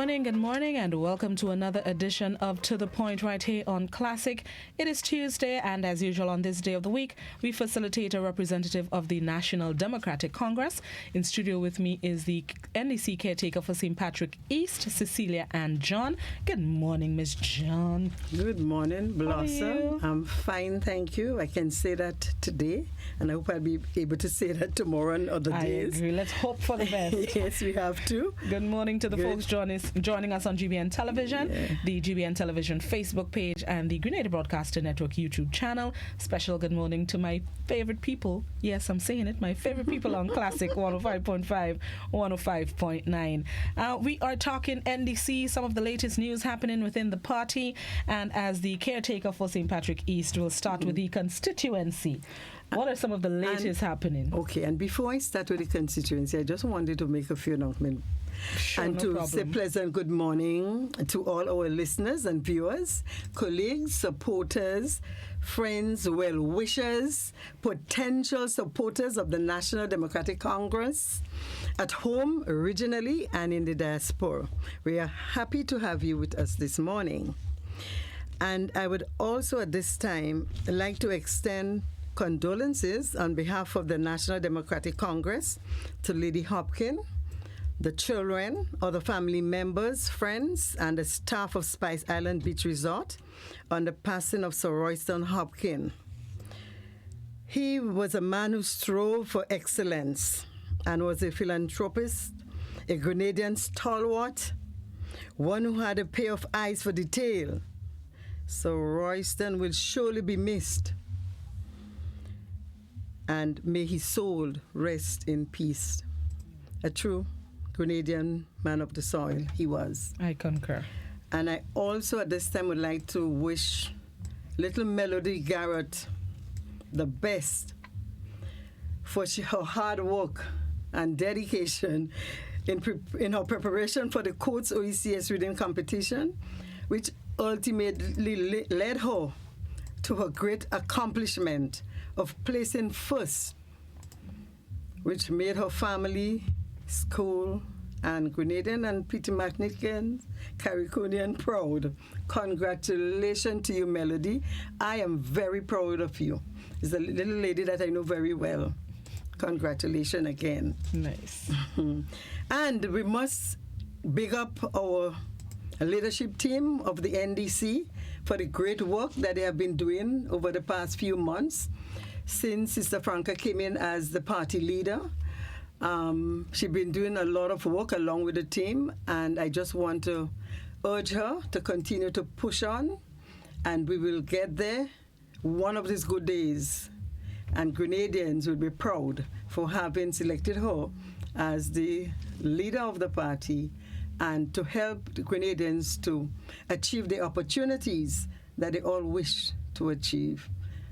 good morning, and welcome to another edition of To The Point right here on Classic. It is Tuesday, and as usual on this day of the week, we facilitate a representative of the National Democratic Congress. In studio with me is the NDC caretaker for St. Patrick East, Cecilia and John. Good morning, Miss John. Good morning, Blossom. How are you? I'm fine, thank you. I can say that today, and I hope I'll be able to say that tomorrow and other days. I agree. Let's hope for the best. Yes, we have to. Good morning to the folks joining us on GBN Television, the GBN Television Facebook page, and the Grenada Broadcaster Network YouTube channel. Special good morning to my favorite people. Yes, I'm saying it. My favorite people on Classic 105.5, 105.9. We are talking NDC, some of the latest news happening within the party, and as the caretaker for St. Patrick East, we'll start with the constituency. What are some of the latest happening? Okay, and before I start with the constituency, I just wanted to make a few announcements. Sure, and to say pleasant good morning to all our listeners and viewers, colleagues, supporters, friends, well-wishers, potential supporters of the National Democratic Congress at home, regionally, and in the diaspora. We are happy to have you with us this morning. And I would also at this time like to extend condolences on behalf of the National Democratic Congress to Lady Hopkins, the children, other family members, friends, and the staff of Spice Island Beach Resort on the passing of Sir Royston Hopkins. He was a man who strove for excellence and was a philanthropist, a Grenadian stalwart, one who had a pair of eyes for detail. Sir Royston will surely be missed, and may his soul rest in peace. A true Grenadian man of the soil he was. I concur. And I also at this time would like to wish little Melody Garrett the best for her hard work and dedication in her preparation for the Courts OECS reading competition, which ultimately led her to her great accomplishment of placing first, which made her family, school, and Grenadian and Peter McNicken, Cariconian proud. Congratulations to you, Melody. I am very proud of you. It's a little lady that I know very well. Congratulations again. Nice. And we must big up our leadership team of the NDC for the great work that they have been doing over the past few months since Sister Franca came in as the party leader. She's been doing a lot of work along with the team, and I just want to urge her to continue to push on, and we will get there one of these good days, and Grenadians will be proud for having selected her as the leader of the party and to help the Grenadians to achieve the opportunities that they all wish to achieve.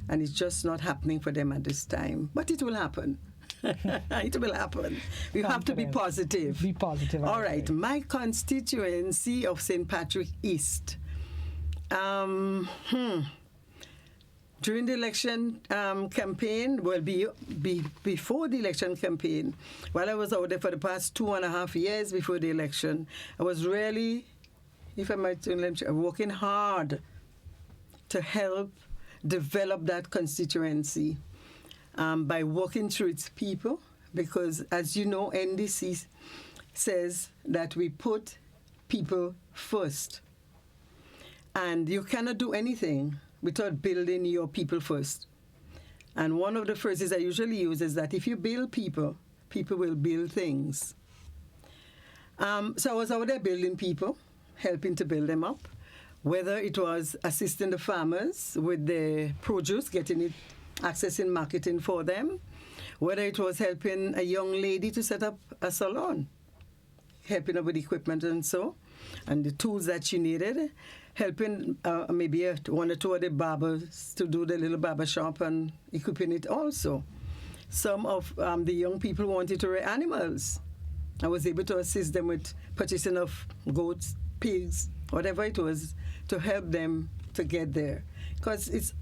And it's just not happening for them at this time. But it will happen. It will happen. We have to be positive. Be positive. All right. My constituency of St. Patrick East. During the election campaign, before the election campaign, while I was out there for the past 2.5 years before the election, I was really, if I might say, working hard to help develop that constituency by working through its people, because as you know, NDC says that we put people first. And you cannot do anything without building your people first. And one of the phrases I usually use is that if you build people, people will build things. So I was out there building people, helping to build them up, whether it was assisting the farmers with the produce, getting it, accessing marketing for them, whether it was helping a young lady to set up a salon, helping her with equipment and the tools that she needed, helping maybe one or two of the barbers to do the little barber shop and equipping it also. Some of the young people wanted to rear animals. I was able to assist them with purchasing of goats, pigs, whatever it was, to help them to get there. Because it's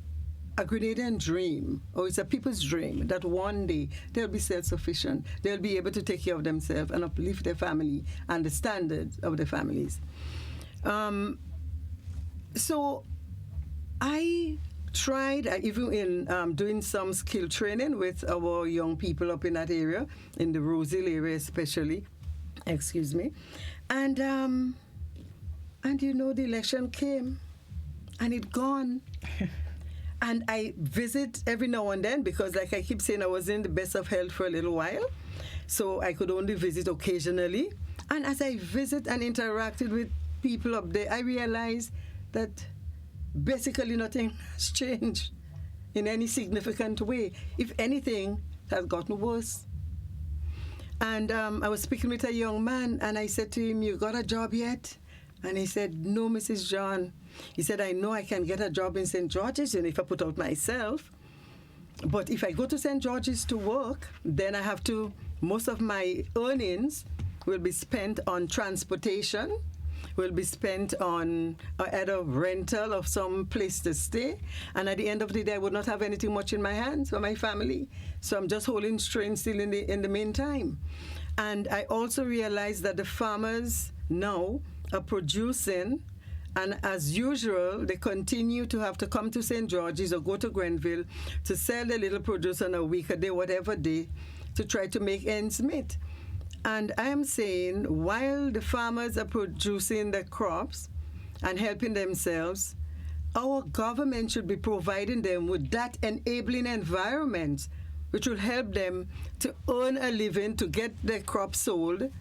a Grenadian dream, or it's a people's dream, that one day they'll be self-sufficient, they'll be able to take care of themselves and uplift their family and the standards of their families. So I tried, even in doing some skill training with our young people up in that area, in the Rosehill area especially, excuse me, and you know, the election came and it gone. And I visit every now and then because, like I keep saying, I was in the best of health for a little while, so I could only visit occasionally. And as I visit and interacted with people up there, I realized that basically nothing has changed in any significant way. If anything, it has gotten worse. And I was speaking with a young man, and I said to him, "You got a job yet?" And he said, "No, Mrs. John." He said, "I know I can get a job in St. George's, and if I put out myself. But if I go to St. George's to work, then I have to, most of my earnings will be spent on transportation, will be spent on either rental of some place to stay. And at the end of the day, I would not have anything much in my hands for my family. So I'm just holding strain still in the meantime." And I also realized that the farmers now are producing, and as usual, they continue to have to come to St. George's or go to Grenville to sell their little produce on a week, a day, whatever day, to try to make ends meet. And I am saying, while the farmers are producing their crops and helping themselves, our government should be providing them with that enabling environment which will help them to earn a living, to get their crops sold,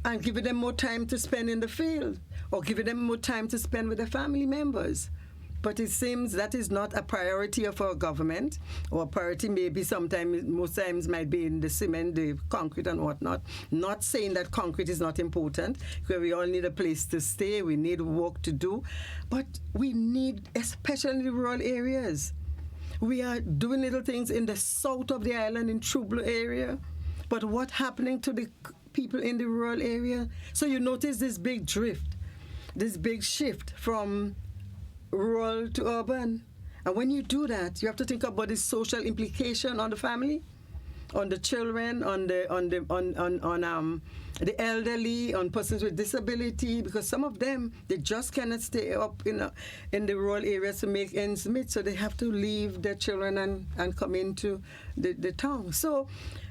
and giving them more time to spend in the field, or giving them more time to spend with their family members. But it seems that is not a priority of our government, or a priority maybe sometimes, most times might be in the cement, the concrete and whatnot. Not saying that concrete is not important, because we all need a place to stay, we need work to do, but we need, especially in the rural areas. We are doing little things in the south of the island, in Trublo area, but what's happening to the people in the rural area? So you notice this big drift, this big shift from rural to urban. And when you do that, you have to think about the social implication on the family, on the children, on the elderly, on persons with disability, because some of them, they just cannot stay up in the rural areas to make ends meet, so they have to leave their children and come into the town. So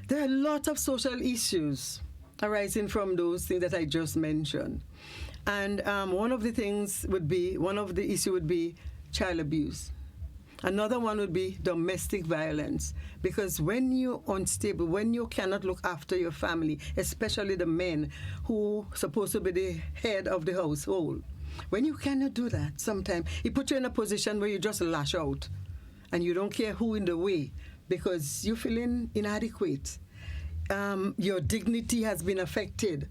there are a lot of social issues arising from those things that I just mentioned. And one of the issues would be child abuse. Another one would be domestic violence. Because when you're unstable, when you cannot look after your family, especially the men who are supposed to be the head of the household, when you cannot do that, sometimes it puts you in a position where you just lash out and you don't care who in the way because you're feeling inadequate. Your dignity has been affected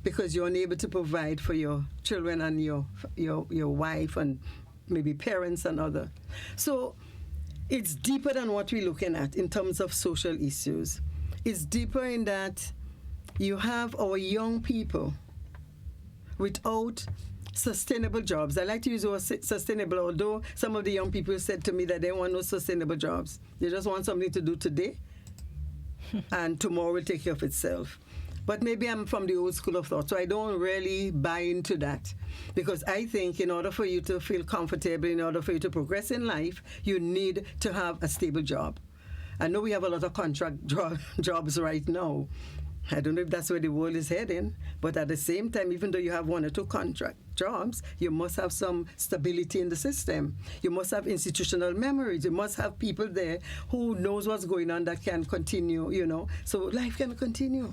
because you're unable to provide for your children and your wife and maybe parents and other. So it's deeper than what we're looking at in terms of social issues. It's deeper in that you have our young people without sustainable jobs. I like to use the word sustainable, although some of the young people said to me that they want no sustainable jobs. They just want something to do today and tomorrow will take care of itself. But maybe I'm from the old school of thought, so I don't really buy into that. Because I think in order for you to feel comfortable, in order for you to progress in life, you need to have a stable job. I know we have a lot of contract jobs right now. I don't know if that's where the world is heading, but at the same time, even though you have one or two contract jobs, you must have some stability in the system. You must have institutional memories. You must have people there who knows what's going on that can continue, so life can continue.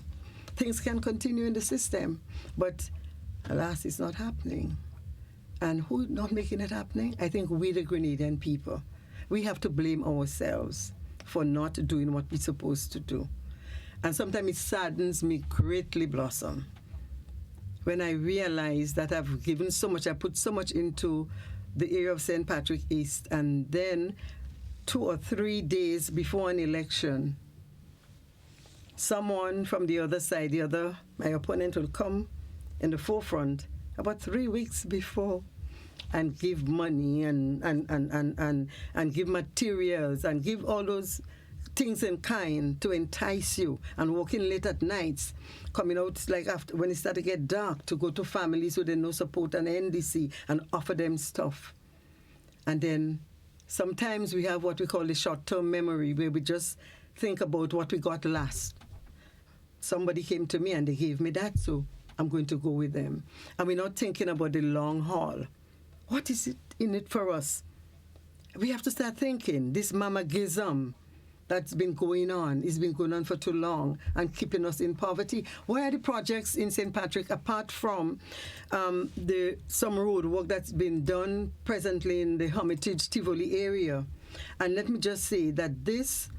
Things can continue in the system, but alas, it's not happening. And who's not making it happening? I think we, the Grenadian people, we have to blame ourselves for not doing what we're supposed to do. And sometimes it saddens me greatly, Blossom, when I realize that I've given so much, I put so much into the area of St. Patrick East, and then 2 or 3 days before an election, someone from the other side, my opponent will come in the forefront about 3 weeks before and give money and give materials and give all those things in kind to entice you, and working late at nights, coming out like after when it started to get dark to go to families who didn't know support and NDC and offer them stuff. And then sometimes we have what we call the short-term memory, where we just think about what we got last. Somebody came to me and they gave me that, so I'm going to go with them. And we're not thinking about the long haul. What is it in it for us? We have to start thinking, this mamagism that's been going on, it's been going on for too long and keeping us in poverty. Where are the projects in St. Patrick, apart from some road work that's been done presently in the Hermitage Tivoli area? And let me just say that this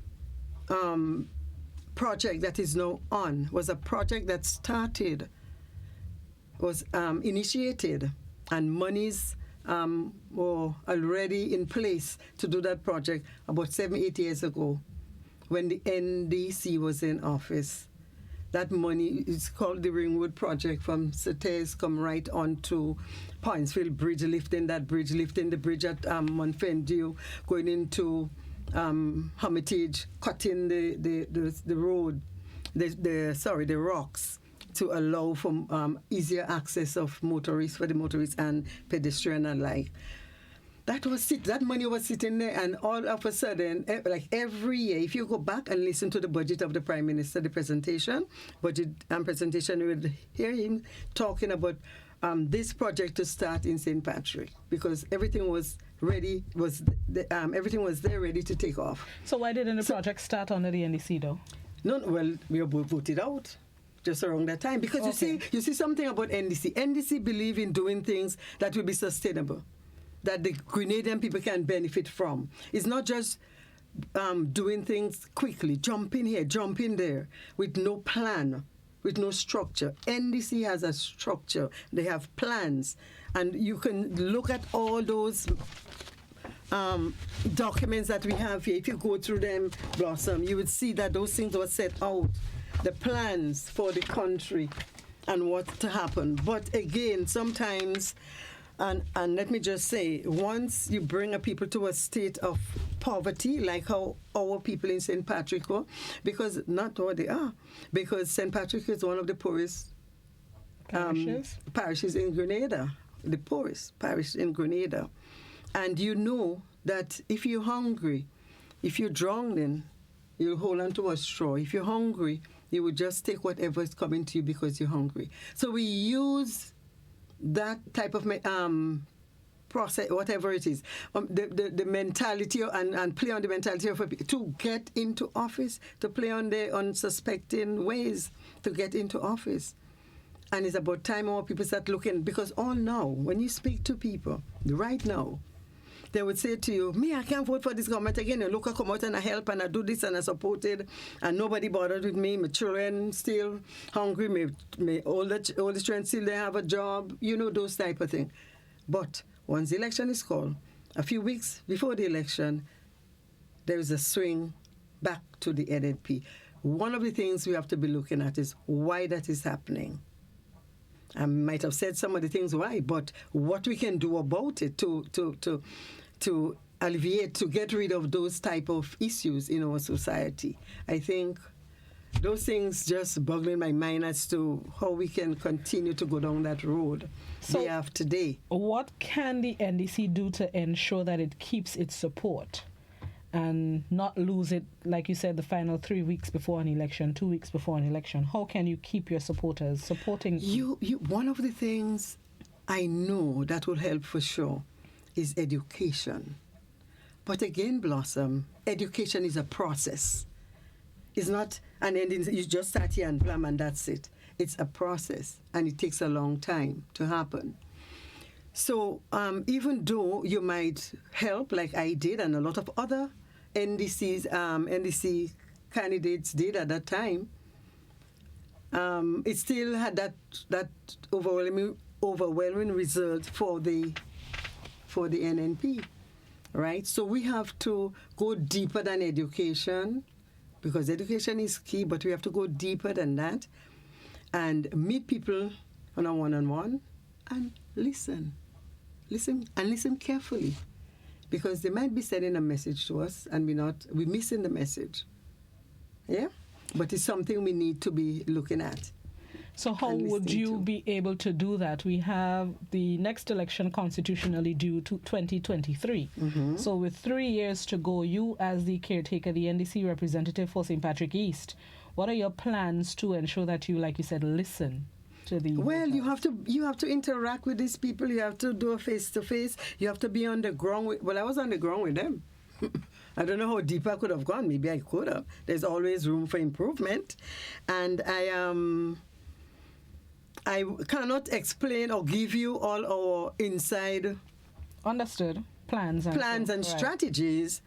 project that is now on was a project that started, was initiated, and monies were already in place to do that project about 7-8 years ago, when the NDC was in office. That money is called the Ringwood Project, from Sates come right on to Pointsfield Bridge, lifting the bridge at Monfendio, going into Hermitage, cutting the road, the rocks, to allow for easier access of motorists, for the motorists and pedestrian alike. That money was sitting there, and all of a sudden, like every year, if you go back and listen to the budget of the Prime Minister, the budget presentation, you will hear him talking about this project to start in St. Patrick, because everything was ready, everything was there ready to take off. So why didn't the project start under the NDC though? No, well, we were voted out just around that time, because you see something about NDC. NDC believe in doing things that will be sustainable, that the Grenadian people can benefit from. It's not just doing things quickly, jump in here, jump in there, with no plan, with no structure. NDC has a structure. They have plans. And you can look at all those documents that we have here. If you go through them, Blossom, you would see that those things were set out, the plans for the country and what to happen. But again, sometimes, and let me just say, once you bring a people to a state of poverty, like how our people in St. Patrick were, because not what they are, because St. Patrick is one of the poorest parishes in Grenada, the poorest parish in Grenada. And you know that if you're hungry, if you're drowning, you'll hold on to a straw. If you're hungry, you will just take whatever is coming to you because you're hungry. So we use that type of process, whatever it is, the mentality and play on the mentality of people to get into office, to play on the unsuspecting ways to get into office. And it's about time more people start looking, because all now, when you speak to people right now, they would say to you, me, I can't vote for this government again. And look, I come out and I help and I do this and I support it, and nobody bothered with me. My children still hungry. My older children still they have a job. You know, those type of things. But once the election is called, a few weeks before the election, there is a swing back to the NNP. One of the things we have to be looking at is why that is happening. I might have said some of the things why, but what we can do about it to alleviate, to get rid of those type of issues in our society. I think those things just boggle my mind as to how we can continue to go down that road day after day. What can the NDC do to ensure that it keeps its support and not lose it, like you said, the final 3 weeks before an election, 2 weeks before an election? How can you keep your supporters supporting? One of the things I know that will help for sure is education. But again, Blossom, education is a process. It's not an ending, you just start here and plumb and that's it. It's a process, and it takes a long time to happen. So even though you might help, like I did, and a lot of other NDC candidates did at that time, it still had that overwhelming result for the NNP, right? So we have to go deeper than education, because education is key, but we have to go deeper than that and meet people on a one-on-one and listen listen and listen carefully, because they might be sending a message to us and we're missing the message. Yeah? But it's something we need to be looking at. So how would you be able to do that? We have the next election constitutionally due to 2023. Mm-hmm. So with 3 years to go, you as the caretaker, the NDC representative for St. Patrick East, what are your plans to ensure that you, like you said, listen to the Well, voters? you have to interact with these people. You have to do a face-to-face. You have to be on the ground. Well, I was on the ground with them. I don't know how deep I could have gone. Maybe I could have. There's always room for improvement. And I cannot explain or give you all our inside Understood. Plans and strategies,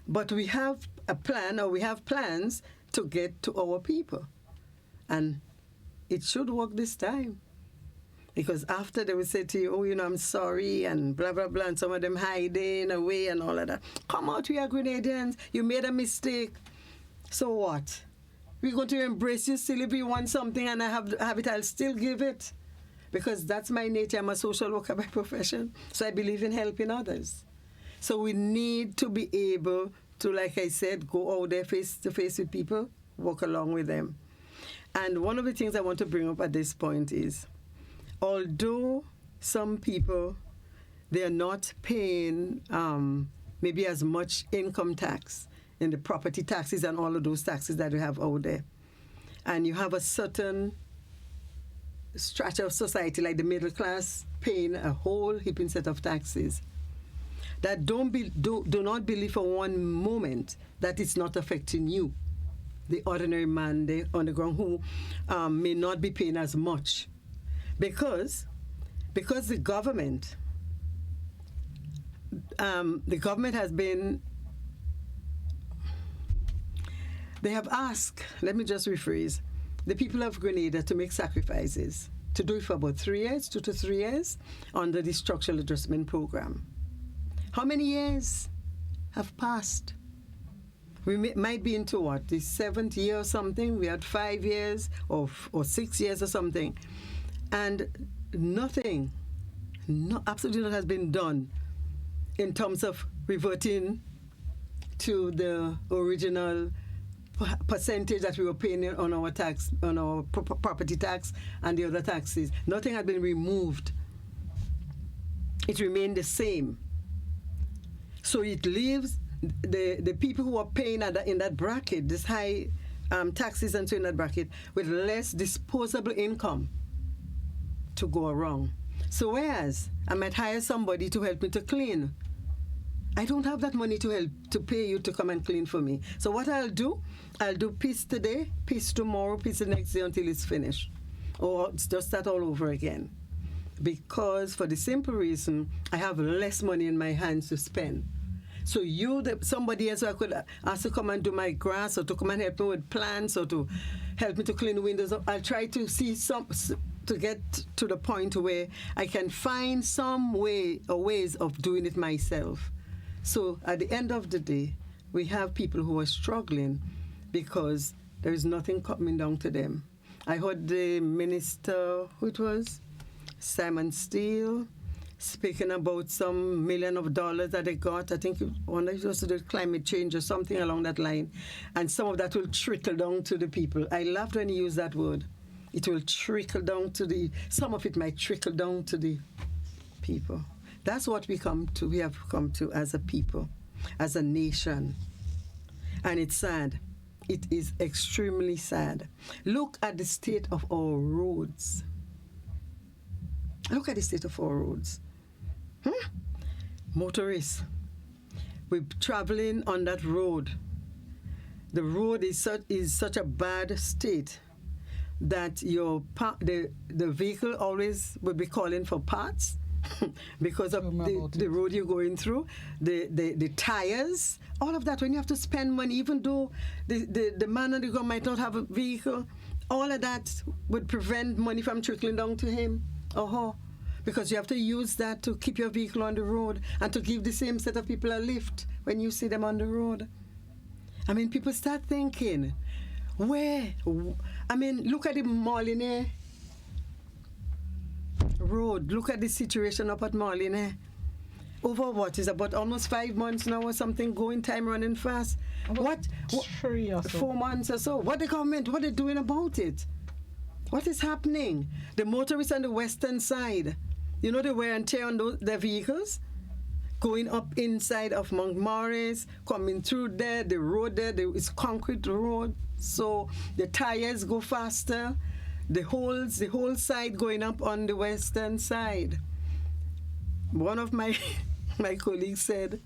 but we have a plan, or we have plans to get to our people. And it should work this time. Because after they will say to you, I'm sorry, and blah, blah, blah, and some of them hiding away and all of that. Come out, we are Grenadians. You made a mistake. So what? We're going to embrace you still. If you want something and I have it, I'll still give it. Because that's my nature. I'm a social worker by profession. So I believe in helping others. So we need to be able to, like I said, go out there face to face with people, walk along with them. And one of the things I want to bring up at this point is, although some people, they are not paying maybe as much income tax in the property taxes and all of those taxes that we have out there, and you have a certain stretch of society like the middle class paying a whole heaping set of taxes, that do not believe for one moment that it's not affecting you, the ordinary man on the ground who may not be paying as much. Because the government has been, they have asked, let me just rephrase, the people of Grenada to make sacrifices, to do it for about 2 to 3 years, under the structural adjustment program. How many years have passed? We might be into what, the 7th year or something? We had 5 years or 6 years or something. And nothing, absolutely nothing has been done in terms of reverting to the original percentage that we were paying on our tax, on our property tax and the other taxes. Nothing had been removed. It remained the same. So it leaves the people who are paying in that bracket, this high taxes and so in that bracket, with less disposable income to go around. So whereas I might hire somebody to help me to clean, I don't have that money to pay you to come and clean for me. So what I'll do piece today, piece tomorrow, piece the next day until it's finished. Or just start all over again. Because for the simple reason, I have less money in my hands to spend. So somebody else who I could ask to come and do my grass, or to come and help me with plants, or to help me to clean the windows, I'll try to see to get to the point where I can find some way or ways of doing it myself. So at the end of the day, we have people who are struggling because there is nothing coming down to them. I heard the minister, who it was, Simon Steele, speaking about some $1 million that they got. I think one of those to do climate change or something along that line. And some of that will trickle down to the people. I loved when he used that word. It will trickle down to some of it might trickle down to the people. That's what we have come to as a people, as a nation. And it's sad. It is extremely sad. Look at the state of our roads. Look at the state of our roads. Motorists, we're traveling on that road. The road is such a bad state that the vehicle always will be calling for parts because of the road you're going through, the tires, all of that. When you have to spend money, even though the man on the ground might not have a vehicle, all of that would prevent money from trickling down to him or her, because you have to use that to keep your vehicle on the road and to give the same set of people a lift when you see them on the road. I mean, people start thinking, look at the Moline Road. Look at the situation up at Moline. over what is about almost 5 months now or something, going time running fast. About 3 or so. 4 months or so. What the government, what are they doing about it? What is happening? The motorists on the western side, you know, the wear and tear on their vehicles, going up inside of Mount Morris, coming through there, the road there, it's concrete road, so the tires go faster. The whole side going up on the western side. One of my colleagues said,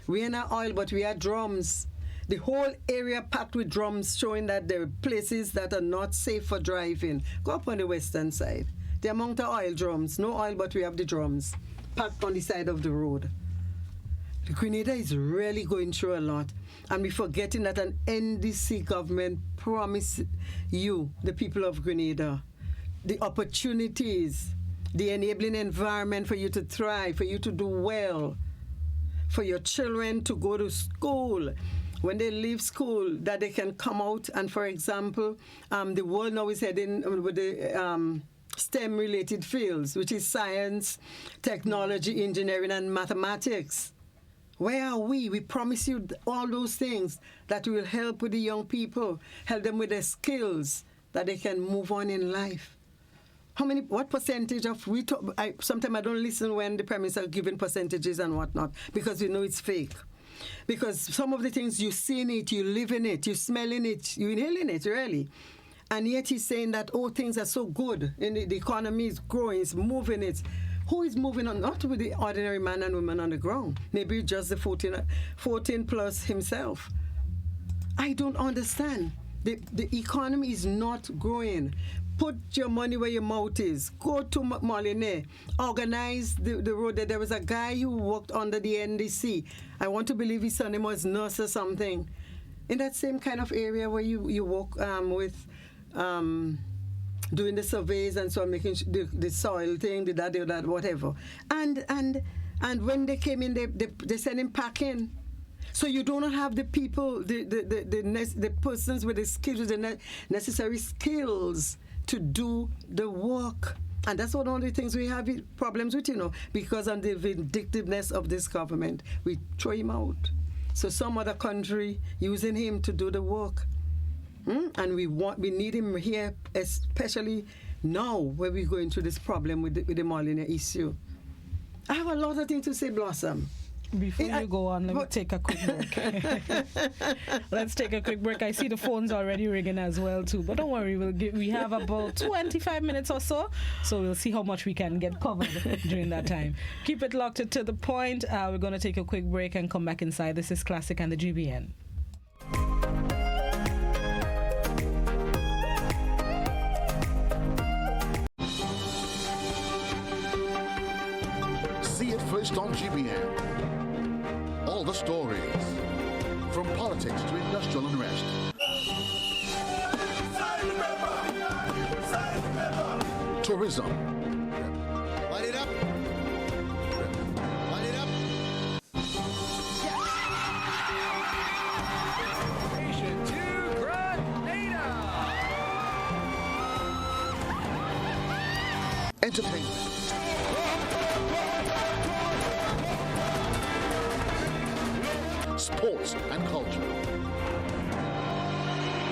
we are not oil, but we are drums. The whole area packed with drums, showing that there are places that are not safe for driving. Go up on the western side. The amount of oil drums, no oil, but we have the drums packed on the side of the road. Grenada is really going through a lot, and we're forgetting that an NDC government promised you, the people of Grenada, the opportunities, the enabling environment for you to thrive, for you to do well, for your children to go to school. When they leave school, that they can come out and, for example, the world now is heading with the STEM-related fields, which is science, technology, engineering, and mathematics. Where are we? We promise you all those things that will help with the young people, help them with their skills, that they can move on in life. What percentage of, sometimes I don't listen when the Prime Minister are giving percentages and whatnot, because we know it's fake. Because some of the things you see in it, you live in it, you smell in it, you inhale in it, really. And yet he's saying that, things are so good, and the economy is growing, it's moving it. Who is moving on? Not with the ordinary man and woman on the ground. Maybe just the 14 plus himself. I don't understand. The economy is not growing. Put your money where your mouth is. Go to Molineux. Organize the road. There was a guy who worked under the NDC. I want to believe his son was nurse or something. In that same kind of area where you work with... doing the surveys and so on, making the soil thing, that, whatever. And when they came in, they sent him packing. So you do not have the people, the persons with the skills, the necessary skills to do the work. And that's one of the things we have problems with, because of the vindictiveness of this government. We throw him out. So some other country using him to do the work. And we need him here, especially now where we're going through this problem with the Molineux issue. I have a lot of things to say, Blossom. Before you go on, let me take a quick break. Let's take a quick break. I see the phone's already ringing as well too, but don't worry, we have about 25 minutes or so we'll see how much we can get covered during that time. Keep it locked to the point. We're going to take a quick break and come back inside. This is Classic and the GBN. First on GBN. All the stories, from politics to industrial unrest. Tourism. Light it up. Light it up. Nation to Grenada. Entertainment. Sports and culture.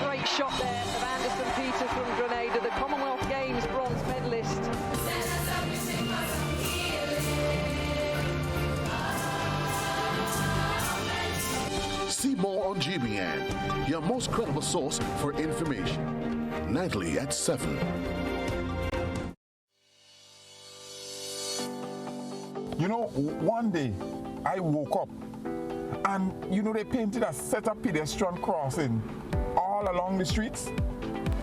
Great shot there of Anderson Peter from Grenada, the Commonwealth Games bronze medalist. See more on GBN, your most credible source for information. Nightly at 7. One day I woke up and, they painted a set of pedestrian crossing all along the streets.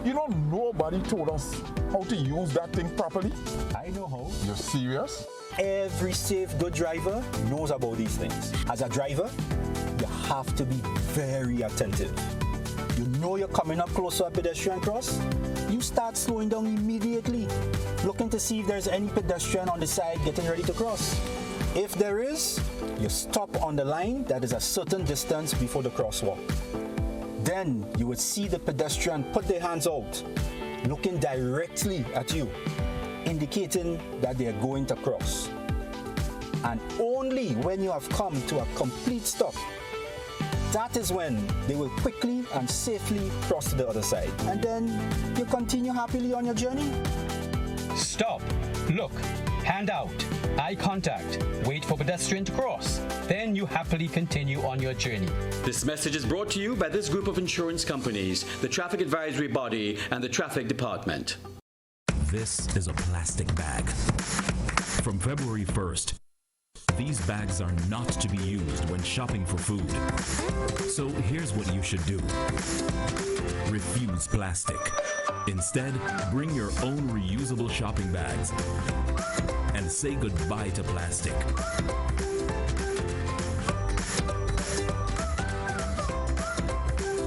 Nobody told us how to use that thing properly. I know how. You're serious? Every safe, good driver knows about these things. As a driver, you have to be very attentive. You know you're coming up close to a pedestrian cross, you start slowing down immediately, looking to see if there's any pedestrian on the side getting ready to cross. If there is, you stop on the line that is a certain distance before the crosswalk. Then you would see the pedestrian put their hands out, looking directly at you, indicating that they are going to cross. And only only when you have come to a complete stop, that is when they will quickly and safely cross to the other side. And then you continue happily on your journey. Stop. Look. Hand out. Eye contact. Wait for pedestrian to cross. Then you happily continue on your journey. This message is brought to you by this group of insurance companies, the Traffic Advisory Body, and the Traffic Department. This is a plastic bag. From February 1st, these bags are not to be used when shopping for food. So here's what you should do. Refuse plastic. Instead, bring your own reusable shopping bags and say goodbye to plastic.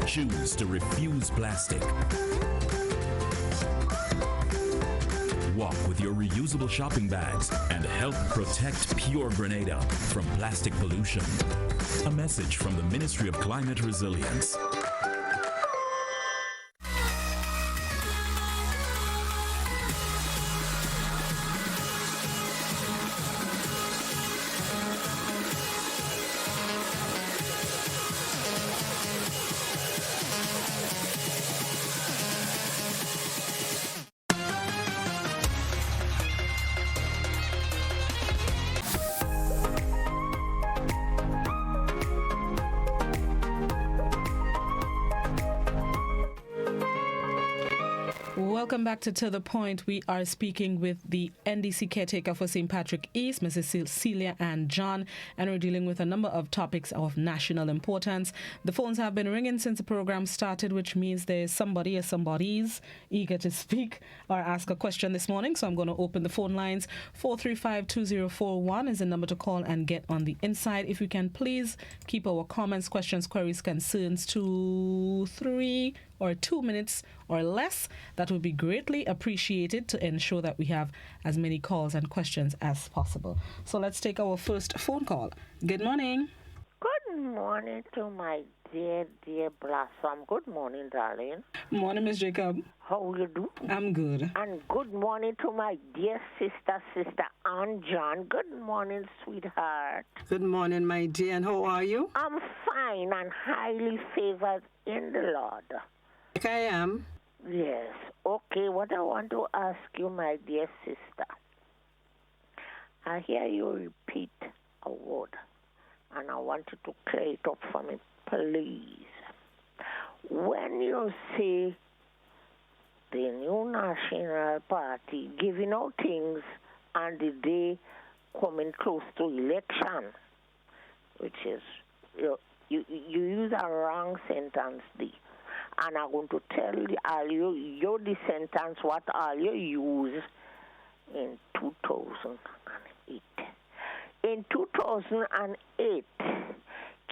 Choose to refuse plastic. Walk with your reusable shopping bags and help protect pure Grenada from plastic pollution. A message from the Ministry of Climate Resilience. Welcome back to The Point. We are speaking with the NDC caretaker for St. Patrick East, Mrs. Cecilia and John, and we're dealing with a number of topics of national importance. The phones have been ringing since the program started, which means there's somebody or somebody's eager to speak or ask a question this morning. So I'm going to open the phone lines. 435-2041 is the number to call and get on the inside. If you can please keep our comments, questions, queries, concerns to 3 or 2 minutes or less, that would be greatly appreciated to ensure that we have as many calls and questions as possible. So let's take our first phone call. Good morning. Good morning to my dear Blossom. Good morning, darling. Morning, Miss Jacob. How you do? I'm good. And good morning to my dear sister Aunt John. Good morning, sweetheart. Good morning, my dear. And how are you? I'm fine and highly favored in the Lord. Like I am. Yes. Okay, what I want to ask you, my dear sister. I hear you repeat a word, and I want you to clear it up for me, please. When you say the new National Party giving out things and the day coming close to election, which is, you use a wrong sentence there. And I'm going to tell you the sentence what all you use in 2008. In 2008,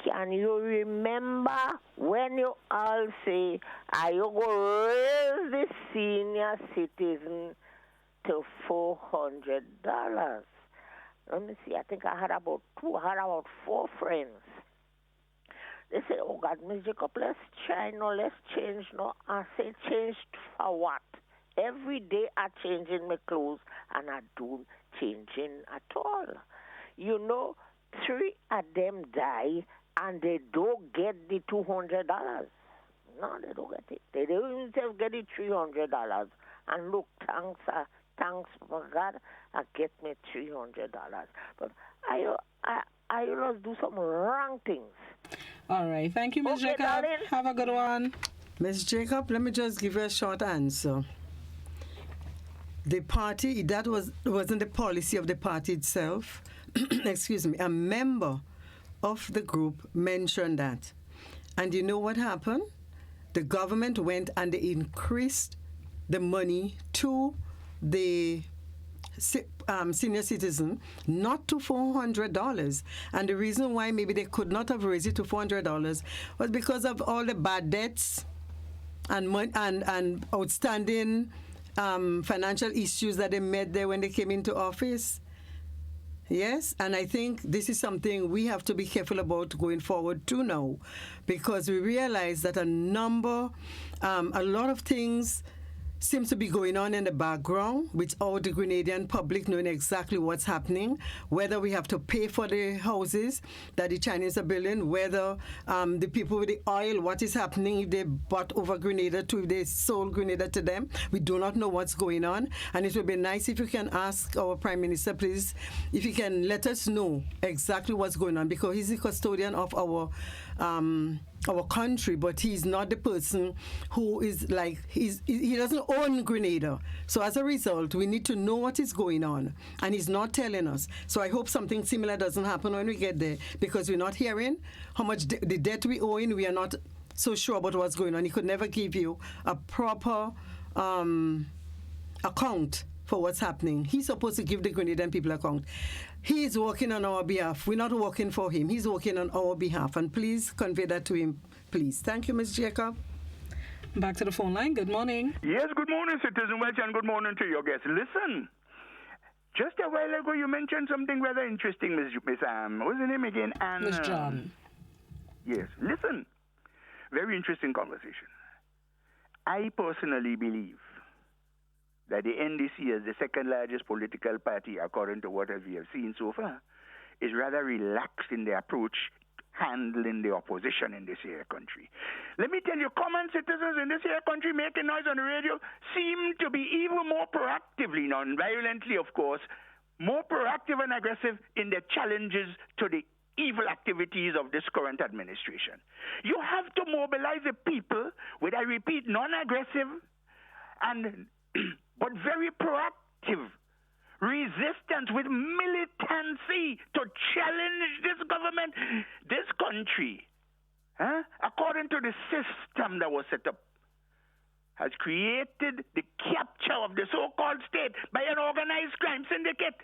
can you remember when you all say, are you going to raise the senior citizen to $400? Let me see, I think I had about 4 friends. They say, oh God, Miss Jacob, let's try, no, let's change, no. I say, change for what? Every day I change in my clothes and I don't change in at all. You know, 3 of them die and they don't get the $200. No, they don't get it. They don't even get the $300. And look, thanks for God, I get me $300. But I just do some wrong things. All right. Thank you, Ms. Jacob. Darling. Have a good one. Ms. Jacob, let me just give you a short answer. The party, that wasn't the policy of the party itself. Excuse me. A member of the group mentioned that. And you know what happened? The government went and they increased the money to the senior citizen, not to $400. And the reason why maybe they could not have raised it to $400 was because of all the bad debts and outstanding financial issues that they met there when they came into office. Yes, and I think this is something we have to be careful about going forward too now, because we realize that a lot of things seems to be going on in the background without the Grenadian public knowing exactly what's happening, whether we have to pay for the houses that the Chinese are building, whether the people with the oil, what is happening if they bought over Grenada to, if they sold Grenada to them. We do not know what's going on. And it would be nice if you can ask our Prime Minister, please, if he can let us know exactly what's going on, because he's the custodian of our country, but he's not the person who is like, he doesn't own Grenada. So as a result, we need to know what is going on, and he's not telling us. So I hope something similar doesn't happen when we get there, because we're not hearing how much the debt we owe in. We are not so sure about what's going on. He could never give you a proper account for what's happening. He's supposed to give the Grenadian people account. He is working on our behalf. We're not working for him. He's working on our behalf. And please convey that to him, please. Thank you, Ms. Jacob. Back to the phone line. Good morning. Yes, good morning, Citizen Welsh, and good morning to your guests. Listen, just a while ago you mentioned something rather interesting, Miss what's the name again? Miss John. Yes, listen, very interesting conversation. I personally believe that the NDC, as the second largest political party, according to what we have seen so far, is rather relaxed in their approach handling the opposition in this here country. Let me tell you, common citizens in this here country making noise on the radio seem to be even more proactively, non-violently of course, more proactive and aggressive in their challenges to the evil activities of this current administration. You have to mobilize the people with, I repeat, non-aggressive and but very proactive resistance with militancy to challenge this government, this country, according to the system that was set up, has created the capture of the so-called state by an organized crime syndicate.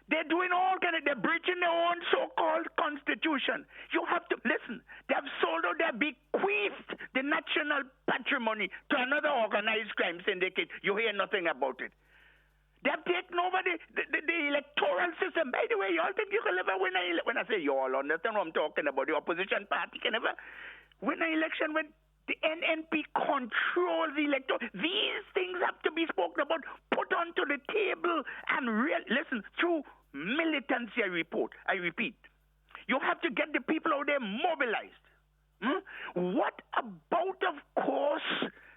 They're doing all kind of, they're breaching their own so-called constitution. You have to, listen, they have sold out, they have bequeathed the national patrimony to another organized crime syndicate. You hear nothing about it. They have taken over the electoral system. By the way, you all think you can ever win an election? When I say you all understand what I'm talking about, the opposition party can ever win an election when the NNP controls the electoral. These things have to be spoken about, put onto the table, and listen, through militancy, I repeat. You have to get the people out there mobilized. What about, of course,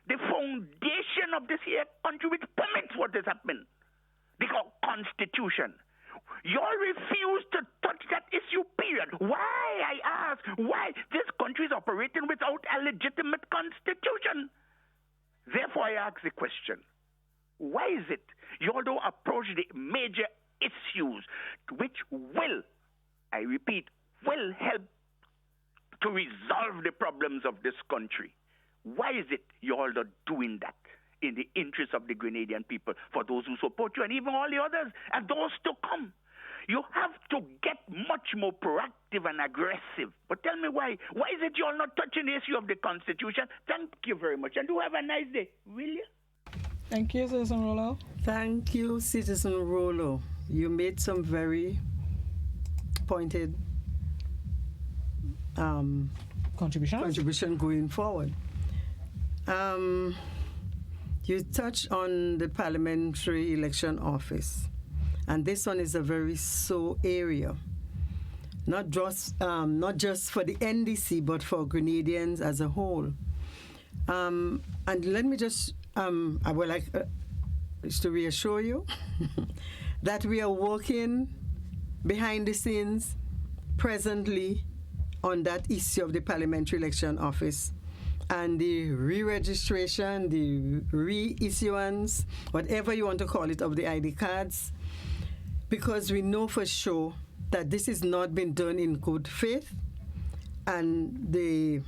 the foundation of this here country which permits what is happening? The Constitution. You all refuse to touch that issue, period. Why, I ask, why? This country is operating without a legitimate constitution. Therefore, I ask the question, why is it you all don't approach the major issues which will, I repeat, will help to resolve the problems of this country? Why is it you all not doing that in the interest of the Grenadian people, for those who support you and even all the others and those to come? You have to get much more proactive and aggressive. But tell me why. Why is it you're not touching the issue of the Constitution? Thank you very much. And do have a nice day. Will you? Thank you, Citizen Rollo. Thank you, Citizen Rollo. You made some very pointed contribution going forward. You touched on the parliamentary election office, and this one is a very sore area, not just for the NDC, but for Grenadians as a whole. And let me just, I would like to reassure you that we are working behind the scenes presently on that issue of the parliamentary election office and the re-registration, the re-issuance, whatever you want to call it, of the ID cards, because we know for sure that this has not been done in good faith, and the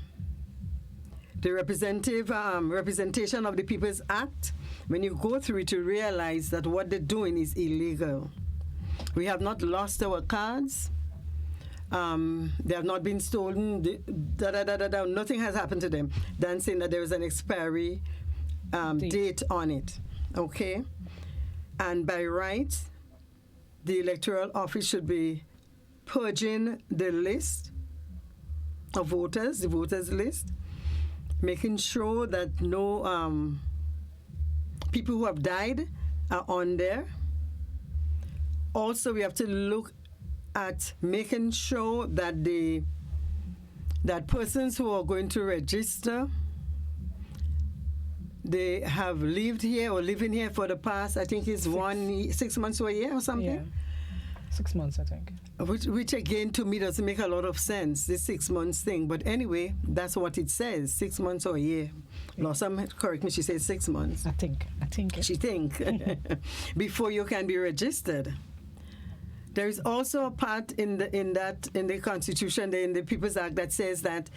representation of the People's Act, when you go through it, you realize that what they're doing is illegal. We have not lost our cards. They have not been stolen. Nothing has happened to them than saying that there is an expiry date on it. Okay? And by rights, the electoral office should be purging the list of voters, the voters list, making sure that no people who have died are on there. Also, we have to look at making sure that that persons who are going to register, they have lived here or living here for the past, I think it's 6 months or a year or something. Yeah. 6 months, I think. Which again, to me, doesn't make a lot of sense, this 6 months thing. But anyway, that's what it says, 6 months or a year. Blossom, correct me, she says 6 months. I think. She think. Before you can be registered. There is also a part in the Constitution, in the People's Act, that says that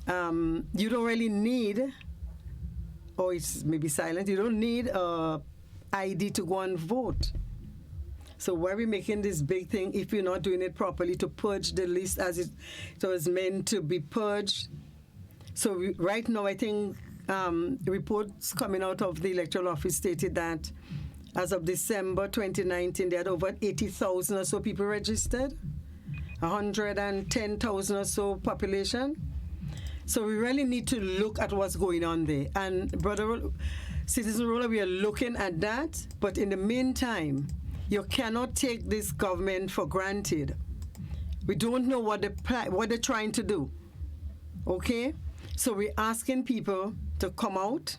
you don't really need, or it's maybe silent, you don't need a ID to go and vote. So why are we making this big thing if you're not doing it properly to purge the list as it was meant to be purged? So right now, I think reports coming out of the electoral office stated that as of December 2019, they had over 80,000 or so people registered, 110,000 or so population. So we really need to look at what's going on there. And Brother Citizen Roller, we are looking at that. But in the meantime, you cannot take this government for granted. We don't know what they're trying to do. Okay? So we're asking people to come out,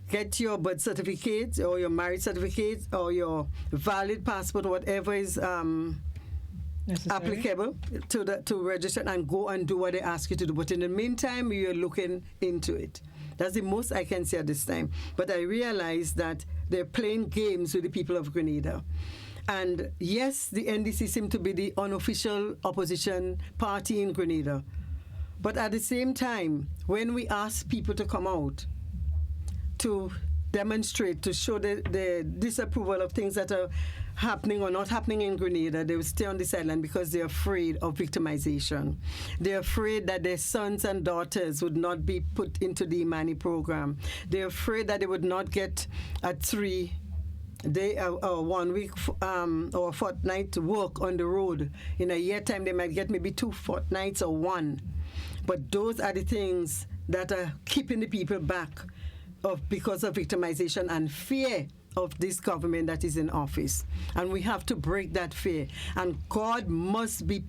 get your birth certificate or your marriage certificate or your valid passport, whatever is applicable to register, and go and do what they ask you to do. But in the meantime, we are looking into it. That's the most I can say at this time. But I realize that they're playing games with the people of Grenada. And yes, the NDC seem to be the unofficial opposition party in Grenada. But at the same time, when we ask people to come out to demonstrate, to show the disapproval of things that are happening or not happening in Grenada, they will stay on the sideline because they're afraid of victimization. They're afraid that their sons and daughters would not be put into the Imani program. They're afraid that they would not get a 3-day or 1 week or a fortnight work on the road. In a year time, they might get maybe 2 fortnights or 1. But those are the things that are keeping the people back because of victimization and fear of this government that is in office. And we have to break that fear. And God must be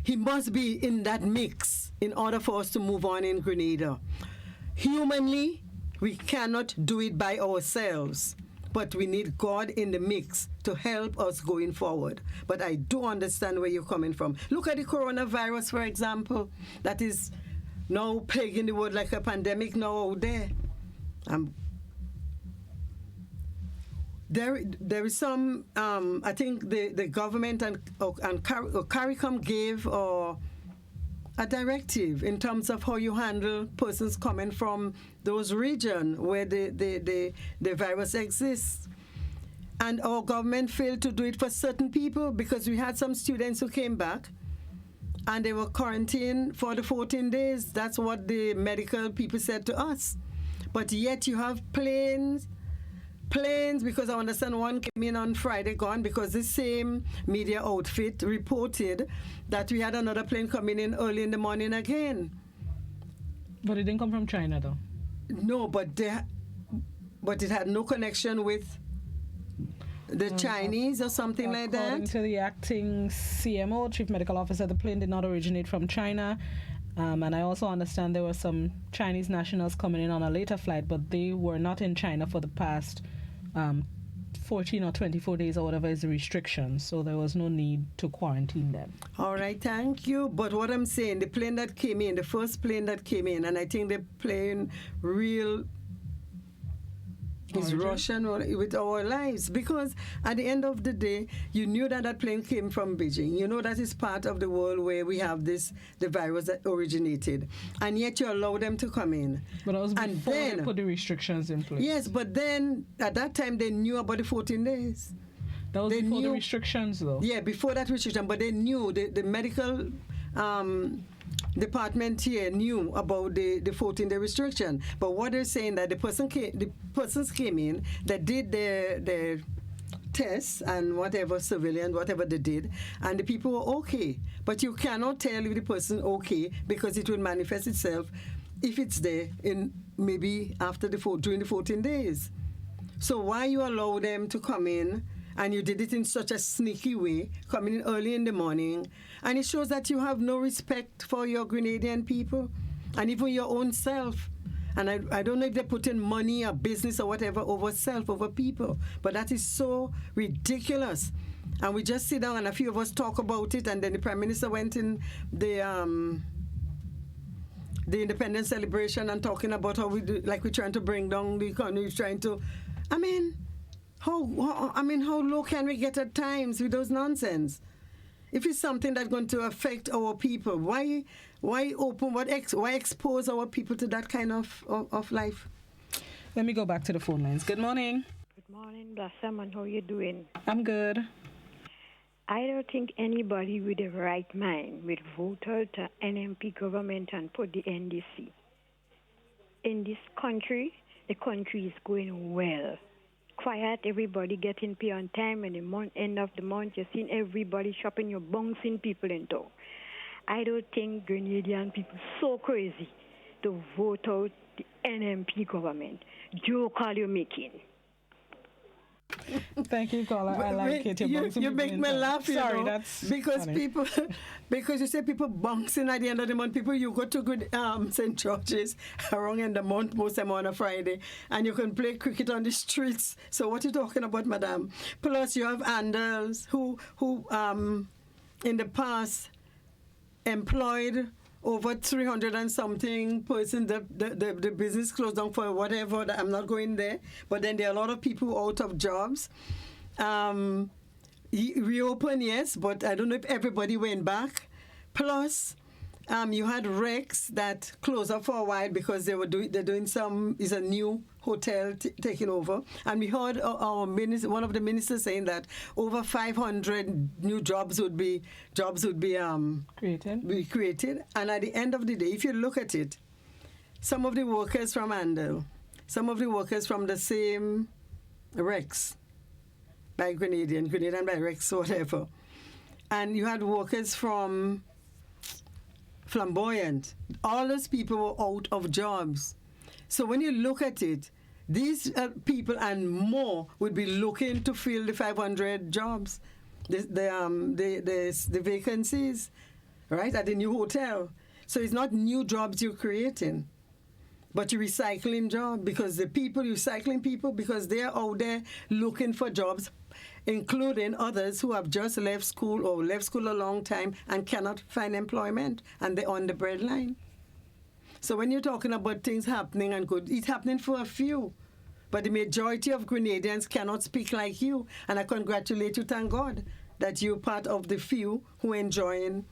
He must be in that mix in order for us to move on in Grenada. Humanly, we cannot do it by ourselves, but we need God in the mix to help us going forward. But I do understand where you're coming from. Look at the coronavirus, for example, that is now plaguing the world like a pandemic now out there. There is some, I think the government and CARICOM gave a directive in terms of how you handle persons coming from those regions where the virus exists. And our government failed to do it for certain people because we had some students who came back and they were quarantined for the 14 days. That's what the medical people said to us. But yet you have planes, because I understand one came in on Friday gone because the same media outfit reported that we had another plane coming in early in the morning again. But it didn't come from China, though. No, but it had no connection with the Chinese or something like that. According to the acting CMO, Chief Medical Officer, the plane did not originate from China. And I also understand there were some Chinese nationals coming in on a later flight, but they were not in China for the past 14 or 24 days or whatever is the restriction. So there was no need to quarantine them. All right, thank you. But what I'm saying, the plane that came in, the first plane that came in, and I think the plane is Russian with our lives, because at the end of the day, you knew that plane came from Beijing. You know that is part of the world where we have the virus that originated, and yet you allow them to come in. But that was before they put the restrictions in place. Yes, but then at that time they knew about the 14 days. That was before the restrictions, though. Yeah, before that restriction, but they knew the medical department here knew about the 14-day restriction. But what they're saying that the persons came in that did their tests and whatever surveillance, whatever they did, and the people were okay. But you cannot tell if the person okay because it will manifest itself if it's there in maybe during the 14 days. So why you allow them to come in, and you did it in such a sneaky way, coming in early in the morning, and it shows that you have no respect for your Grenadian people and even your own self. And I don't know if they're putting money or business or whatever over self, over people, but that is so ridiculous. And we just sit down and a few of us talk about it, and then the Prime Minister went in the independence celebration and talking about how we do, like we're trying to bring down the economy, we're trying to, how low can we get at times with those nonsense? If it's something that's going to affect our people, why expose our people to that kind of life? Let me go back to the phone lines. Good morning. Good morning, Blossom, and how you doing? I'm good. I don't think anybody with the right mind would vote out the NMP government and put the NDC. In this country, the country is going well. Quiet, everybody getting pay on time, and the end of the month, you're seeing everybody shopping, you're bouncing people in town. I don't think Grenadian people so crazy to vote out the NMP government. Joke all you're making. Thank you, caller. I like it. You make me laugh. Sorry, that's because funny. people, because you say people bouncing at the end of the month. People, you go to good St. George's around in the month, most of them on a Friday, and you can play cricket on the streets. So what are you talking about, madam? Plus, you have Andals who in the past employed over 300 and something person. The business closed down for whatever. I'm not going there. But then there are a lot of people out of jobs. Reopen, yes, but I don't know if everybody went back. Plus, you had Rex that closed up for a while because they're doing is a new hotel taking over. And we heard our minister, one of the ministers saying that over 500 new jobs would be created. And at the end of the day, if you look at it, some of the workers from Andal, some of the workers from the same Rex, by Grenadian by Rex, whatever. And you had workers from Flamboyant. All those people were out of jobs. So when you look at it, these people and more would be looking to fill the 500 jobs, the vacancies, right, at the new hotel. So it's not new jobs you're creating, but you're recycling jobs because you're recycling people because they're out there looking for jobs, including others who have just left school or left school a long time and cannot find employment, and they're on the breadline. So when you're talking about things happening and good, it's happening for a few. But the majority of Grenadians cannot speak like you. And I congratulate you, thank God, that you're part of the few who are enjoying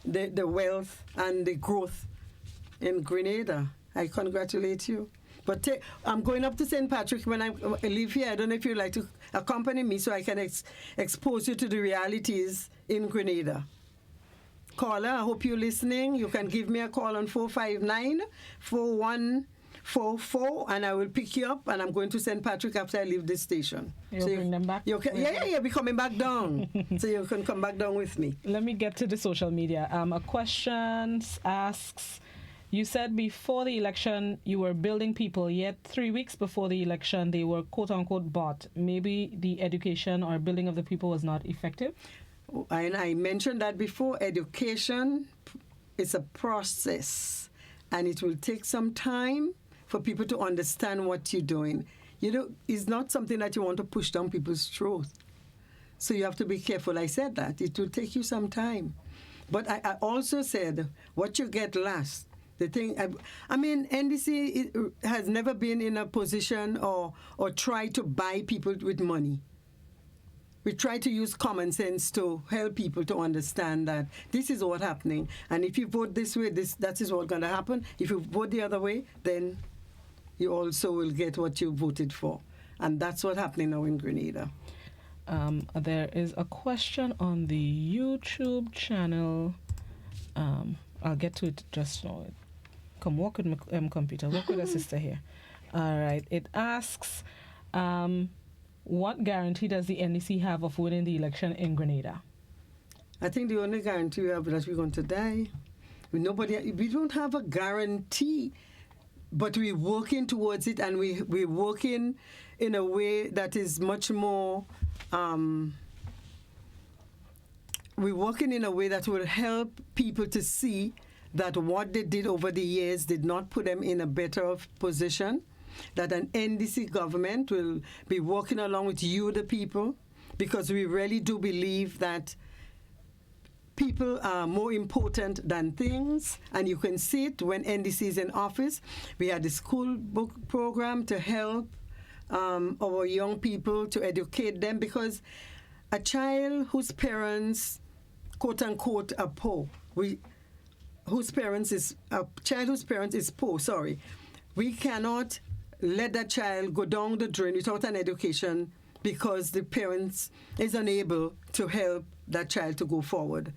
the wealth and the growth in Grenada. I congratulate you. But I'm going up to St. Patrick when I leave here. I don't know if you'd like to accompany me so I can expose you to the realities in Grenada. Caller, I hope you're listening. You can give me a call on 459-4144, and I will pick you up, and I'm going to St. Patrick after I leave this station. You'll bring them back? Yeah, we're coming back down. So you can come back down with me. Let me get to the social media. A question asks, you said before the election you were building people, yet 3 weeks before the election they were quote-unquote bought. Maybe the education or building of the people was not effective? And I mentioned that before. Education is a process, and it will take some time for people to understand what you're doing. It's not something that you want to push down people's throats. So you have to be careful. I said that. It will take you some time. But I also said, what you get last. The thing, NDC has never been in a position or try to buy people with money. We try to use common sense to help people to understand that this is what's happening. And if you vote this way, that is what's going to happen. If you vote the other way, then you also will get what you voted for. And that's what's happening now in Grenada. There is a question on the YouTube channel. I'll get to it just now. Come walk with my computer. Walk with a sister here. All right. It asks, what guarantee does the NDC have of winning the election in Grenada? I think the only guarantee we have is that we're going to die. We don't have a guarantee. but we're working towards it, and we're working in a way that is much more. We're working in a way that will help people to see that what they did over the years did not put them in a better position, that an NDC government will be working along with you, the people, because we really do believe that people are more important than things, and you can see it when NDC is in office. We had the school book program to help our young people, to educate them, because a child whose parents, quote unquote, are poor, a child whose parents is poor, we cannot let that child go down the drain without an education because the parents is unable to help that child to go forward.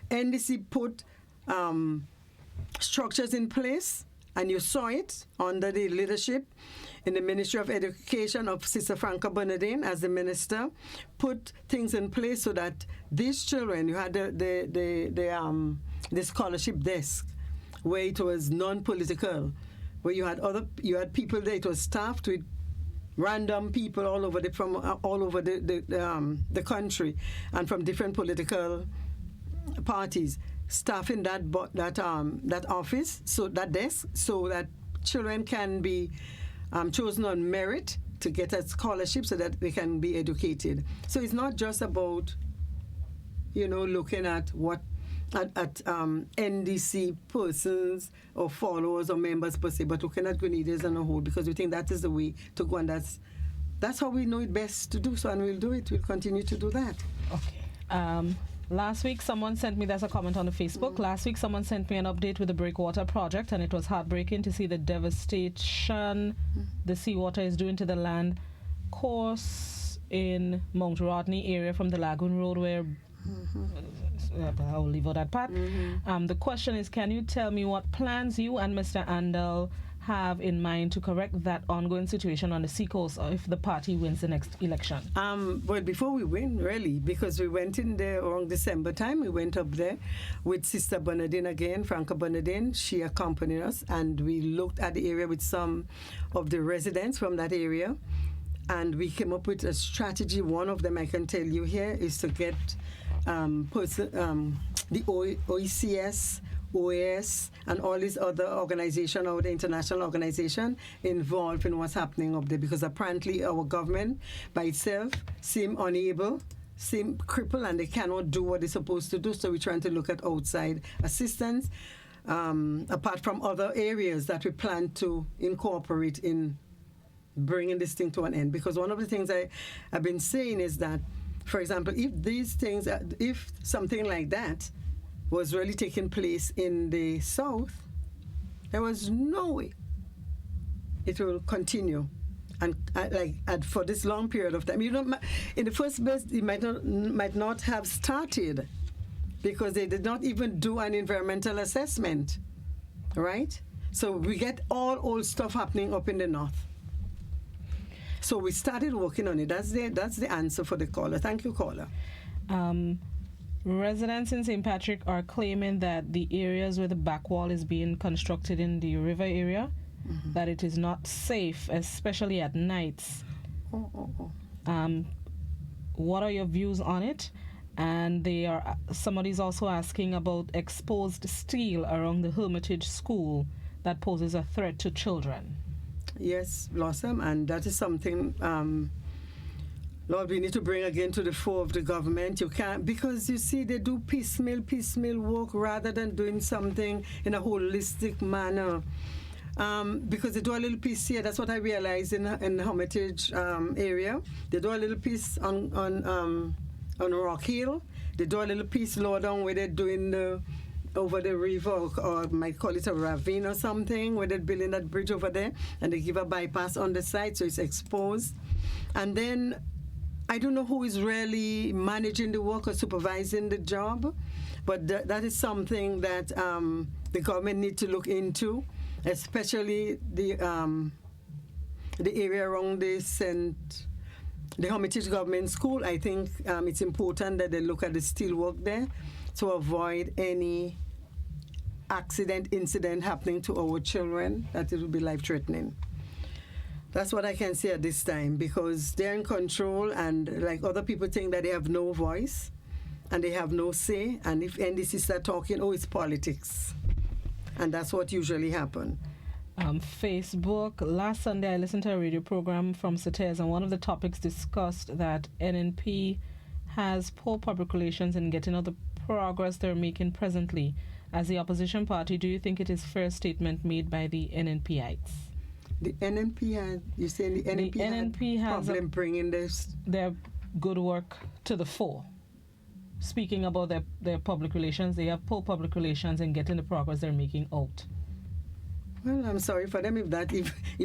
NDC put structures in place, and you saw it under the leadership in the Ministry of Education of Sister Franca Bernardine as the minister, put things in place so that these children, you had the scholarship desk, where it was non-political, where you had people there. It was staffed with random people all over the country and from different political parties, staffing that office, so that desk, so that children can be chosen on merit to get a scholarship so that they can be educated. So it's not just about, looking at what NDC persons or followers or members per se, but looking at Grenadiers on a whole, because we think that is the way to go, and that's how we know it best to do so, and we'll do it. We'll continue to do that. Okay. Last week, someone sent me, there's a comment on the Facebook, last week someone sent me an update with the Breakwater project, and it was heartbreaking to see the devastation the seawater is doing to the land course in Mount Rodney area from the Lagoon Road, where I'll leave out that part. The question is, can you tell me what plans you and Mr. Andal have in mind to correct that ongoing situation on the seacoast, or if the party wins the next election? Well, before we win, really, because we went in there around December time, we went up there with Sister Bernardine again, Franca Bernardine. She accompanied us, and we looked at the area with some of the residents from that area, and we came up with a strategy. One of them I can tell you here is to get the OECS, OAS, and all these other organizations, or the international organization, involved in what's happening up there, because apparently our government by itself seem unable, seem crippled, and they cannot do what they're supposed to do. So we're trying to look at outside assistance, apart from other areas that we plan to incorporate in bringing this thing to an end. Because one of the things I've been saying is that, for example, if something like that was really taking place in the south, there was no way it will continue, and for this long period of time. In the first place, it might not have started because they did not even do an environmental assessment, right? So we get all old stuff happening up in the north. So we started working on it. That's the answer for the caller. Thank you, caller. Residents in St. Patrick are claiming that the areas where the back wall is being constructed in the river area, that it is not safe, especially at nights. What are your views on it? And somebody's also asking about exposed steel around the Hermitage School that poses a threat to children. Yes, Blossom, and that is something, Lord, we need to bring again to the fore of the government. You can't, because you see, they do piecemeal work rather than doing something in a holistic manner. Because they do a little piece here. That's what I realized in the Hermitage area. They do a little piece on Rock Hill. They do a little piece lower down where they're doing over the river, or might call it a ravine or something, where they're building that bridge over there, and they give a bypass on the side, so it's exposed. And then I don't know who is really managing the work or supervising the job, but that is something that the government needs to look into, especially the area around the Hermitage Government School. I think it's important that they look at the steel work there to avoid any accident, incident happening to our children, that it will be life-threatening. That's what I can say at this time, because they're in control, and like other people think that they have no voice and they have no say, and if NDC start talking, oh, it's politics. And that's what usually happens. Facebook. Last Sunday, I listened to a radio program from Sates, and one of the topics discussed that NNP has poor public relations in getting all the progress they're making presently. As the opposition party, do you think it is fair statement made by the NNPites? The NNP has, you say the NNP has problem bringing their good work to the fore. Speaking about their public relations, they have poor public relations in getting the progress they're making out. Well, I'm sorry for them if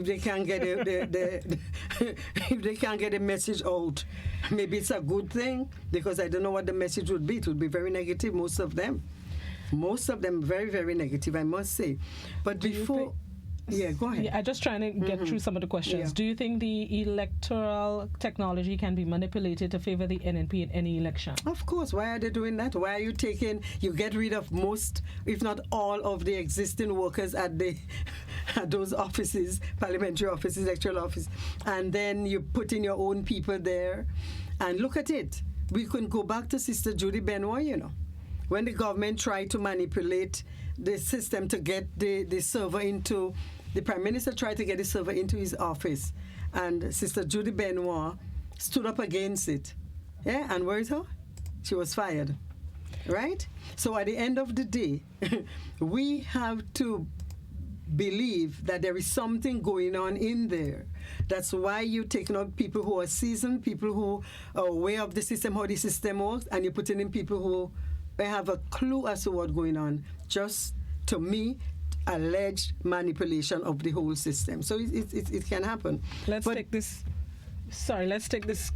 they can't get if they can't get a message out. Maybe it's a good thing, because I don't know what the message would be. It would be very negative. Most of them, very, very negative, I must say. But before. Yeah, go ahead. Yeah, I'm just trying to get through some of the questions. Yeah. Do you think the electoral technology can be manipulated to favor the NNP in any election? Of course. Why are they doing that? Why are you get rid of most, if not all, of the existing workers at those offices, parliamentary offices, electoral office, and then you put in your own people there? And look at it. We can go back to Sister Judy Benoit, when the government tried to manipulate the system to get the server into. The Prime Minister tried to get the server into his office, and Sister Judy Benoit stood up against it. Yeah, and where is her? She was fired. Right? So at the end of the day, we have to believe that there is something going on in there. That's why you're taking out people who are seasoned, people who are aware of the system, how the system works, and you're putting in people who have a clue as to what's going on. Just, to me, alleged manipulation of the whole system. So it can happen. Let's take this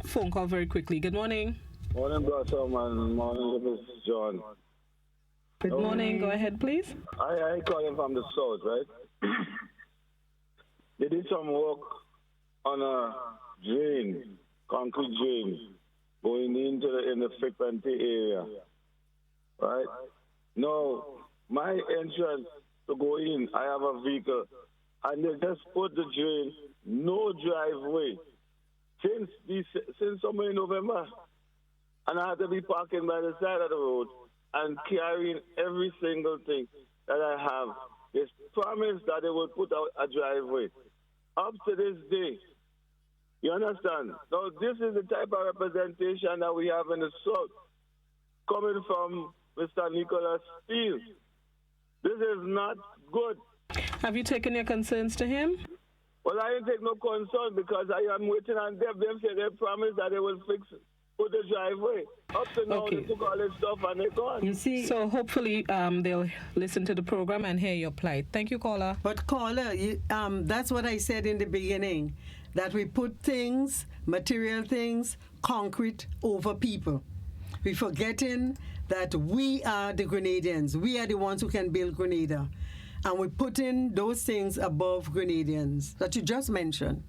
phone call very quickly. Good morning. Morning, Blossom, and morning, Miss John. Good morning. Go ahead, please. I calling from the south, right? They did some work on a drain, concrete drain, going in the frequency area, right? Now, my entrance to go in, I have a vehicle, and they just put the drain, no driveway, since somewhere in November. And I had to be parking by the side of the road and carrying every single thing that I have. They promised that they would put out a driveway. Up to this day, you understand? So this is the type of representation that we have in the South, coming from Mr. Nicholas Steele. This is not good. Have you taken your concerns to him? Well, I didn't take no concern, because I am waiting on them. They say they promised that they will put the driveway. Up to now, they took all this stuff and they're gone. You see, so hopefully they'll listen to the program and hear your plight. Thank you, caller. But caller, that's what I said in the beginning, that we put things, material things, concrete over people. We're forgetting that we are the Grenadians. We are the ones who can build Grenada. And we put in those things above Grenadians that you just mentioned.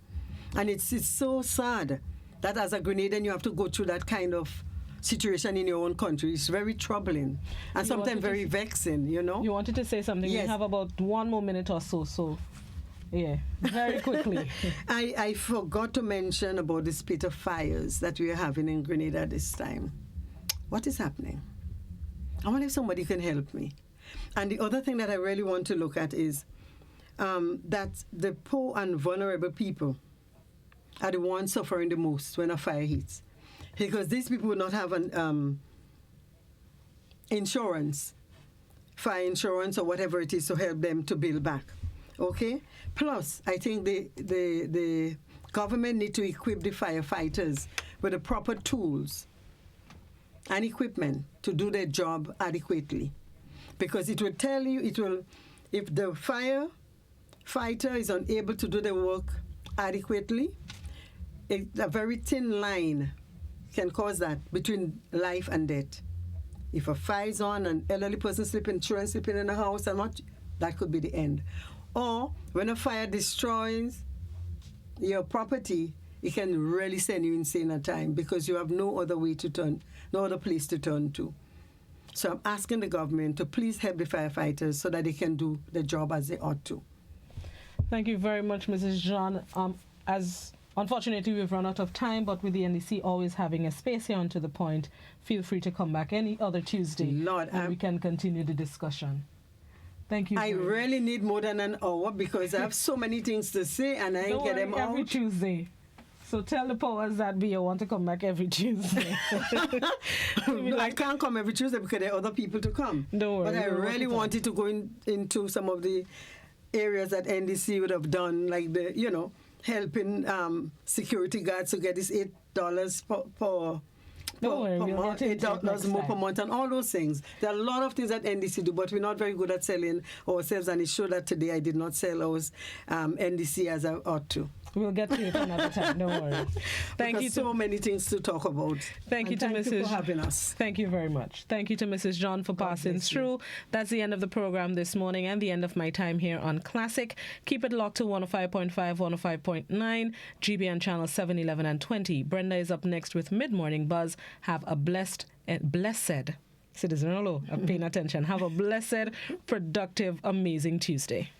And it's so sad that as a Grenadian you have to go through that kind of situation in your own country. It's very troubling and sometimes very vexing, You wanted to say something. Yes. We have about 1 more minute or so. Yeah, very quickly. I forgot to mention about the spate of fires that we are having in Grenada this time. What is happening? I wonder if somebody can help me. And the other thing that I really want to look at is that the poor and vulnerable people are the ones suffering the most when a fire hits. Because these people will not have an insurance, fire insurance or whatever it is to help them to build back. Okay? Plus, I think the government need to equip the firefighters with the proper tools and equipment to do their job adequately. Because it will tell you, if the firefighter is unable to do the work adequately, a very thin line can cause that between life and death. If a fire is on, an elderly person sleeping, children sleeping in a house, that could be the end. Or when a fire destroys your property, it can really send you insane at time, because you have no other way to turn, no other place to turn to. So I'm asking the government to please help the firefighters so that they can do the job as they ought to. Thank you very much, Mrs. John. As unfortunately we've run out of time, but with the NDC always having a space here on To The Point, feel free to come back any other Tuesday, and we can continue the discussion. Thank you. I really need more than an hour because I have so many things to say and I ain't get them out. Every Tuesday. So tell the powers that be I want to come back every Tuesday. I can't come every Tuesday because there are other people to come. Don't worry. But I really wanted to go into some of the areas that NDC would have done, like the, helping security guards to get this $8 per month, $8 more per month, and all those things. There are a lot of things that NDC do, but we're not very good at selling ourselves, and it showed that today I did not sell ours NDC as I ought to. We'll get to it another time. Don't worry. Thank you. So many things to talk about. Thank you to Mrs. Thank you for having us. Thank you very much. Thank you to Mrs. John for passing through. That's the end of the program this morning and the end of my time here on Classic. Keep it locked to 105.5, 105.9, GBN channel 7, 11, and 20. Brenda is up next with Mid Morning Buzz. Have a blessed, citizen, hello, I'm paying attention. Have a blessed, productive, amazing Tuesday.